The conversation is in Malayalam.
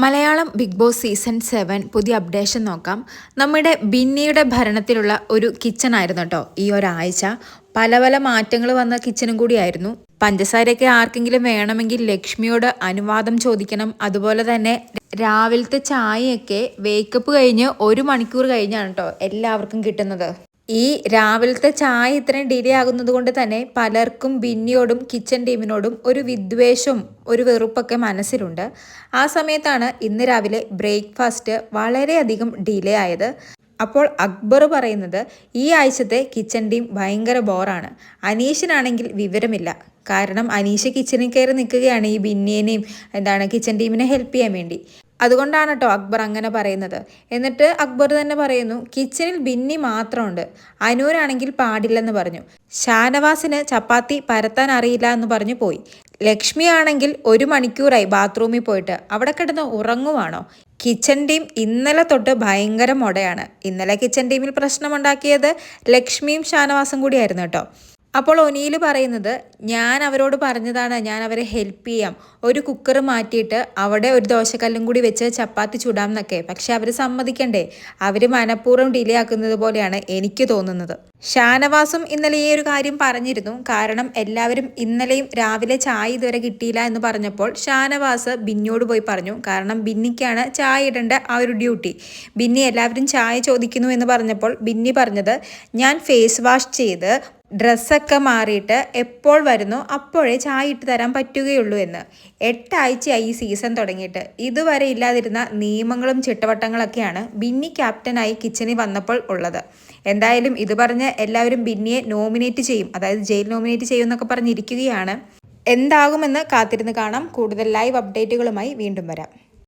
മലയാളം ബിഗ് ബോസ് സീസൺ 7 പുതിയ അപ്ഡേഷൻ നോക്കാം. നമ്മുടെ ബിന്നിയുടെ ഭരണത്തിലുള്ള ഒരു കിച്ചൺ ആയിരുന്നു കേട്ടോ ഈ ഒരാഴ്ച. പല പല മാറ്റങ്ങൾ വന്ന കിച്ചണും കൂടിയായിരുന്നു. പഞ്ചസാരയൊക്കെ ആർക്കെങ്കിലും വേണമെങ്കിൽ ലക്ഷ്മിയോട് അനുവാദം ചോദിക്കണം. അതുപോലെ തന്നെ രാവിലത്തെ ചായയൊക്കെ വേക്കപ്പ് കഴിഞ്ഞ് 1 മണിക്കൂർ കഴിഞ്ഞാണ് കേട്ടോ എല്ലാവർക്കും കിട്ടുന്നത്. ഈ രാവിലത്തെ ചായ ഇത്രയും ഡിലേ ആകുന്നത് കൊണ്ട് തന്നെ പലർക്കും ബിന്നിയോടും കിച്ചൺ ടീമിനോടും ഒരു വിദ്വേഷവും ഒരു വെറുപ്പൊക്കെ മനസ്സിലുണ്ട്. ആ സമയത്താണ് ഇന്ന് രാവിലെ ബ്രേക്ക്ഫാസ്റ്റ് വളരെയധികം ഡിലേ ആയത്. അപ്പോൾ അക്ബർ പറയുന്നത് ഈ ആഴ്ചത്തെ കിച്ചൺ ടീം ഭയങ്കര ബോറാണ്. അനീഷിനാണെങ്കിൽ വിവരമില്ല. കാരണം അനീഷ് കിച്ചണിൽ കയറി നിൽക്കുകയാണ് ഈ ബിന്നിയേനെയും കിച്ചൺ ടീമിനെ ഹെൽപ്പ് ചെയ്യാൻ വേണ്ടി. അതുകൊണ്ടാണ് കേട്ടോ അക്ബർ അങ്ങനെ പറയുന്നത്. എന്നിട്ട് അക്ബർ തന്നെ പറയുന്നു കിച്ചണിൽ ബിന്നി മാത്രമുണ്ട്, അനൂരാണെങ്കിൽ പാടില്ലെന്ന് പറഞ്ഞു. ഷാനവാസിന് ചപ്പാത്തി പരത്താൻ അറിയില്ല എന്ന് പറഞ്ഞു പോയി. ലക്ഷ്മി ആണെങ്കിൽ 1 മണിക്കൂറായി ബാത്റൂമിൽ പോയിട്ട് അവിടെ കിടന്ന് ഉറങ്ങുവാണോ? കിച്ചൺ ടീം ഇന്നലെ തൊട്ട് ഭയങ്കര മൊടയാണ്. ഇന്നലെ കിച്ചൺ ടീമിൽ പ്രശ്നമുണ്ടാക്കിയത് ലക്ഷ്മിയും ഷാനവാസും കൂടിയായിരുന്നു കേട്ടോ. അപ്പോൾ ഒനീൽ പറയുന്നത് ഞാൻ അവരോട് പറഞ്ഞതാണ്, ഞാൻ അവരെ ഹെൽപ്പ് ചെയ്യാം, ഒരു കുക്കർ മാറ്റിയിട്ട് അവിടെ ഒരു ദോശക്കല്ലും കൂടി വെച്ച് ചപ്പാത്തി ചുടാം എന്നൊക്കെ. പക്ഷെ അവർ സമ്മതിക്കണ്ടേ? അവർ മനഃപൂർവ്വം ഡിലേ ആക്കുന്നത് പോലെയാണ് എനിക്ക് തോന്നുന്നത്. ഷാനവാസും ഇന്നലെ ഈ ഒരു കാര്യം പറഞ്ഞിരുന്നു. കാരണം എല്ലാവരും ഇന്നലെയും രാവിലെ ചായ ഇതുവരെ കിട്ടിയില്ല എന്ന് പറഞ്ഞപ്പോൾ ഷാനവാസ് ബിന്നിയോട് പോയി പറഞ്ഞു. കാരണം ബിന്നിക്കാണ് ചായ ഇടേണ്ട ആ ഒരു ഡ്യൂട്ടി. ബിന്നി എല്ലാവരും ചായ ചോദിക്കുന്നു എന്ന് പറഞ്ഞപ്പോൾ ബിന്നി പറഞ്ഞത് ഞാൻ ഫേസ് വാഷ് ചെയ്ത് ഡ്രസ്സൊക്കെ മാറിയിട്ട് എപ്പോൾ വരുന്നോ അപ്പോഴേ ചായ ഇട്ട് തരാൻ പറ്റുകയുള്ളൂ എന്ന്. 8 ആഴ്ചയായി ഈ സീസൺ തുടങ്ങിയിട്ട്. ഇതുവരെ ഇല്ലാതിരുന്ന നിയമങ്ങളും ചിട്ടവട്ടങ്ങളൊക്കെയാണ് ബിന്നി ക്യാപ്റ്റനായി കിച്ചണിൽ വന്നപ്പോൾ ഉള്ളത്. എന്തായാലും ഇത് പറഞ്ഞ് എല്ലാവരും ബിന്നിയെ നോമിനേറ്റ് ചെയ്യും, അതായത് ജയിൽ നോമിനേറ്റ് ചെയ്യും എന്നൊക്കെ പറഞ്ഞിരിക്കുകയാണ്. എന്താകുമെന്ന് കാത്തിരുന്ന് കാണാം. കൂടുതൽ ലൈവ് അപ്ഡേറ്റുകളുമായി വീണ്ടും വരാം.